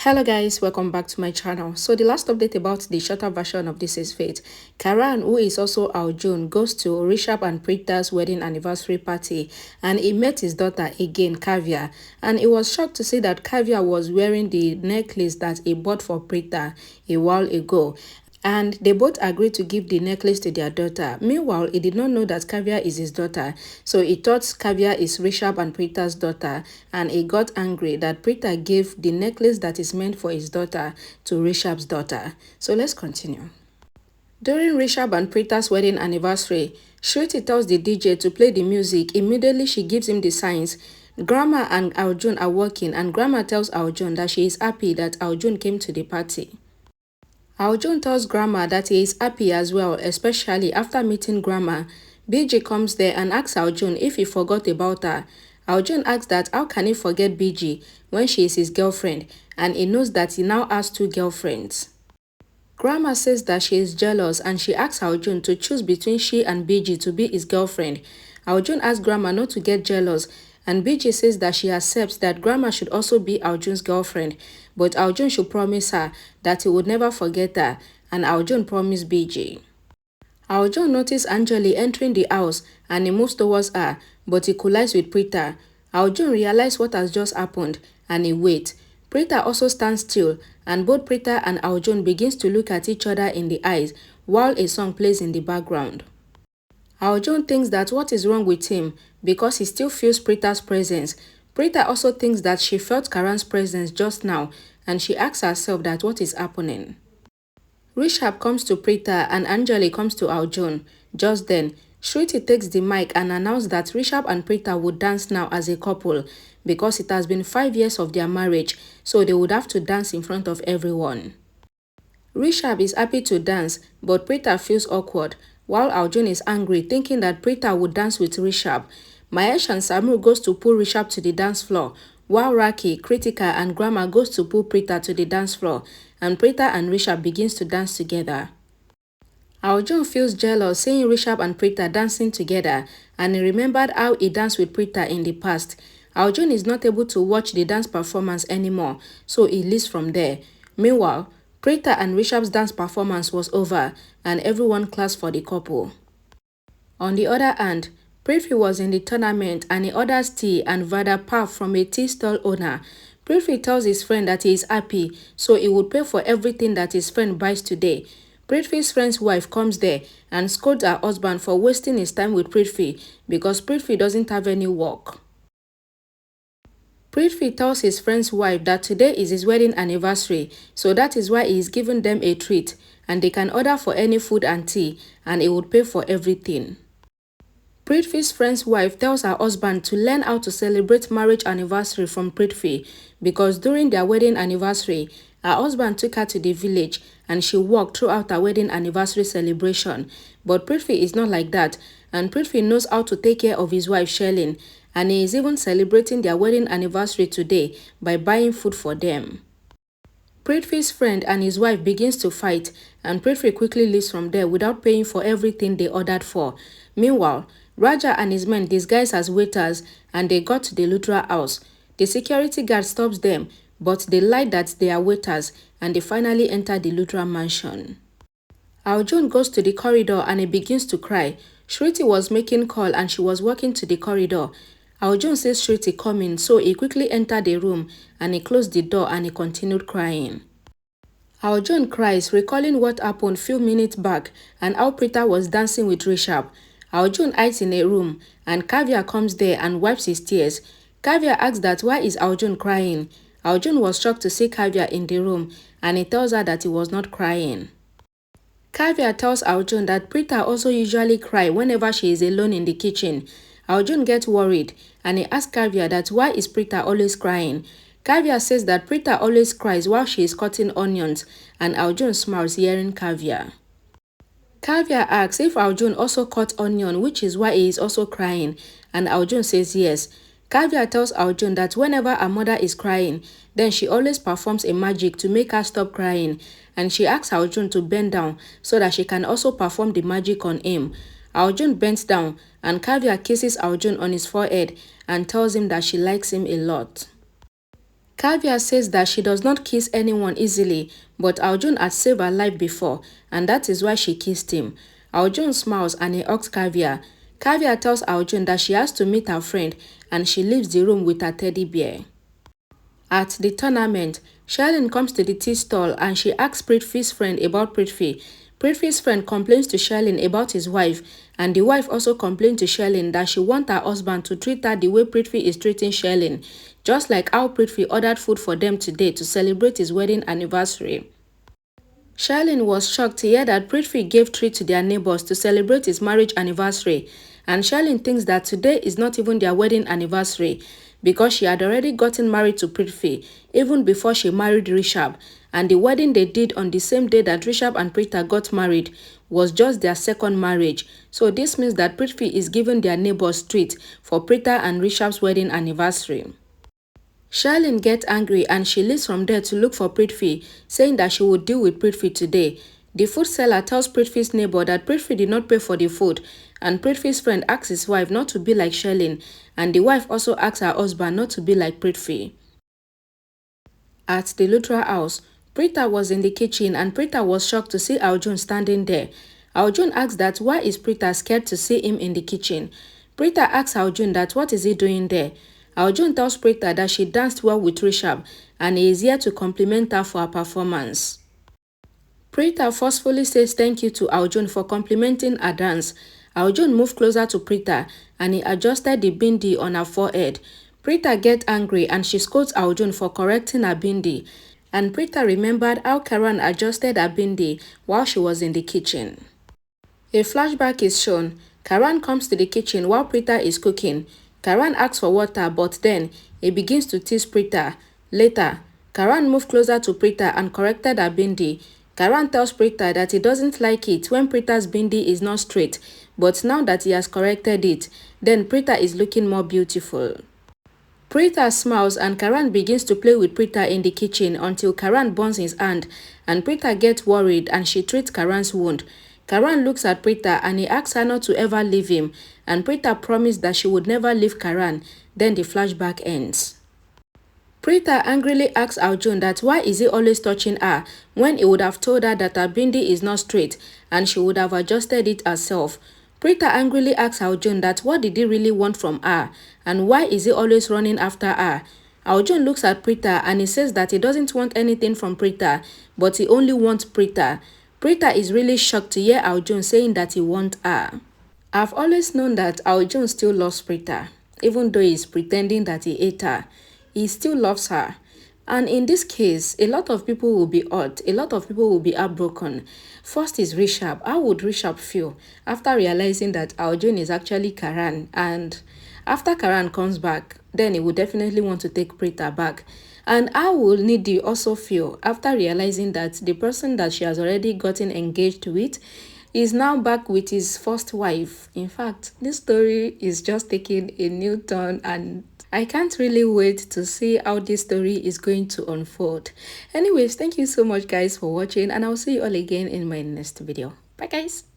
Hello guys, welcome back to my channel. So the last update about the shorter version of This Is Fate. Karan, who is also Arjun, goes to Rishabh and Preeta's wedding anniversary party and he met his daughter again, Kavya. And he was shocked to see that Kavya was wearing the necklace that he bought for Preeta a while ago. And they both agreed to give the necklace to their daughter. Meanwhile, he did not know that Kavya is his daughter. So he thought Kavya is Rishabh and Preeta's daughter. And he got angry that Preeta gave the necklace that is meant for his daughter to Rishabh's daughter. So let's continue. During Rishabh and Preeta's wedding anniversary, Shruti tells the DJ to play the music. Immediately, she gives him the signs. Grandma and Arjun are working and Grandma tells Arjun that she is happy that Arjun came to the party. Arjun tells Grandma that he is happy as well, especially after meeting Grandma. Binge comes there and asks Arjun if he forgot about her. Arjun asks that how can he forget Binge when she is his girlfriend and he knows that he now has two girlfriends. Grandma says that she is jealous and she asks Arjun to choose between she and Binge to be his girlfriend. Arjun asks Grandma not to get jealous and Binge says that she accepts that Grandma should also be Arjun's girlfriend, but Arjun should promise her that he would never forget her, and Arjun promised Binge. Arjun noticed Anjali entering the house and he moves towards her, but he collides with Preeta. Arjun realizes what has just happened and he waits. Preeta also stands still and both Preeta and Arjun begins to look at each other in the eyes while a song plays in the background. Arjun thinks that what is wrong with him because he still feels Preeta's presence. Preeta also thinks that she felt Karan's presence just now and she asks herself that what is happening. Rishabh comes to Preeta and Anjali comes to Arjun. Just then, Shruti takes the mic and announces that Rishabh and Preeta would dance now as a couple because it has been 5 years of their marriage, so they would have to dance in front of everyone. Rishabh is happy to dance, but Preeta feels awkward, while Arjun is angry thinking that Preeta would dance with Rishabh. Mahesh and Samir goes to pull Rishabh to the dance floor, while Raki, Kritika and Grandma goes to pull Preeta to the dance floor, and Preeta and Rishabh begins to dance together. Arjun feels jealous seeing Rishabh and Preeta dancing together and he remembered how he danced with Preeta in the past. Arjun is not able to watch the dance performance anymore, so he leaves from there. Meanwhile, Preeta and Rishabh's dance performance was over and everyone clapped for the couple. On the other hand, Prithvi was in the tournament and he orders tea and Vada Pav from a tea stall owner. Prithvi tells his friend that he is happy, so he would pay for everything that his friend buys today. Prithvi's friend's wife comes there and scolds her husband for wasting his time with Prithvi because Prithvi doesn't have any work. Prithvi tells his friend's wife that today is his wedding anniversary, so that is why he is giving them a treat and they can order for any food and tea and he would pay for everything. Prithvi's friend's wife tells her husband to learn how to celebrate marriage anniversary from Prithvi because during their wedding anniversary, her husband took her to the village and she walked throughout her wedding anniversary celebration. But Prithvi is not like that and Prithvi knows how to take care of his wife Shelin and he is even celebrating their wedding anniversary today by buying food for them. Prithvi's friend and his wife begins to fight and Prithvi quickly leaves from there without paying for everything they ordered for. Meanwhile, Raja and his men disguise as waiters and they got to the Luthra house. The security guard stops them, but they lie that they are waiters and they finally enter the Luthra mansion. Arjun goes to the corridor and he begins to cry. Shruti was making call and she was walking to the corridor. Arjun says Shruti come in, so he quickly entered the room and he closed the door and he continued crying. Arjun cries, recalling what happened few minutes back and how Preeta was dancing with Rishabh. Arjun hides in a room and Kavya comes there and wipes his tears. Kavya asks that why is Arjun crying. Arjun was shocked to see Kavya in the room and he tells her that he was not crying. Kavya tells Arjun that Preeta also usually cries whenever she is alone in the kitchen. Arjun gets worried and he asks Kavya that why is Preeta always crying. Kavya says that Preeta always cries while she is cutting onions and Arjun smiles hearing Kavya. Kavya asks if Arjun also cut onion, which is why he is also crying, and Arjun says yes. Kavya tells Arjun that whenever her mother is crying, then she always performs a magic to make her stop crying, and she asks Arjun to bend down so that she can also perform the magic on him. Arjun bends down, and Kavya kisses Arjun on his forehead and tells him that she likes him a lot. Kavya says that she does not kiss anyone easily, but Aljun had saved her life before, and that is why she kissed him. Aljun smiles and he asks Kavya. Kavya tells Aljun that she has to meet her friend and she leaves the room with her teddy bear. At the tournament, Shalin comes to the tea stall and she asks Prithvi's friend about Prithvi. Prithvi's friend complains to Shalin about his wife, and the wife also complains to Shalin that she wants her husband to treat her the way Prithvi is treating Shalin, just like how Prithvi ordered food for them today to celebrate his wedding anniversary. Shalin was shocked to hear that Prithvi gave treat to their neighbors to celebrate his marriage anniversary, and Shalin thinks that today is not even their wedding anniversary because she had already gotten married to Prithvi even before she married Rishabh, and the wedding they did on the same day that Rishabh and Preeta got married was just their second marriage. So this means that Prithvi is giving their neighbors treat for Preeta and Rishabh's wedding anniversary. Shalin gets angry and she leaves from there to look for Prithvi, saying that she would deal with Prithvi today. The food seller tells Prithvi's neighbor that Prithvi did not pay for the food, and Prithvi's friend asks his wife not to be like Shalin, and the wife also asks her husband not to be like Prithvi. At the Luthra house, Preeta was in the kitchen and Preeta was shocked to see Aljun standing there. Aljun asks that why is Preeta scared to see him in the kitchen. Preeta asks Aljun that what is he doing there. Aljun tells Preeta that she danced well with Rishabh and he is here to compliment her for her performance. Preeta forcefully says thank you to Aljun for complimenting her dance. Aljun moved closer to Preeta and he adjusted the bindi on her forehead. Preeta gets angry and she scolds Aljun for correcting her bindi. And Preeta remembered how Karan adjusted her bindi while she was in the kitchen. A flashback is shown. Karan comes to the kitchen while Preeta is cooking. Karan asks for water, but then he begins to tease Preeta. Later, Karan moved closer to Preeta and corrected her bindi. Karan tells Preeta that he doesn't like it when Preeta's bindi is not straight, but now that he has corrected it, then Preeta is looking more beautiful. Preeta smiles and Karan begins to play with Preeta in the kitchen until Karan burns his hand, and Preeta gets worried and she treats Karan's wound. Karan looks at Preeta and he asks her not to ever leave him, and Preeta promised that she would never leave Karan. Then the flashback ends. Preeta angrily asks Aljun that why is he always touching her when he would have told her that her bindi is not straight and she would have adjusted it herself. Preeta angrily asks Aljun that what did he really want from her and why is he always running after her. Aljun looks at Preeta and he says that he doesn't want anything from Preeta, but he only wants Preeta. Preeta is really shocked to hear Aljun saying that he wants her. I've always known that Aljun still loves Preeta, even though he's pretending that he hates her. He still loves her. And in this case, a lot of people will be hurt. A lot of people will be heartbroken. First is Rishabh. How would Rishabh feel after realizing that Aljun is actually Karan? And after Karan comes back, then he would definitely want to take Preeta back. And how will Nidhi also feel after realizing that the person that she has already gotten engaged with is now back with his first wife? In fact, this story is just taking a new turn and I can't really wait to see how this story is going to unfold. Anyways, thank you so much guys for watching and I'll see you all again in my next video. Bye guys.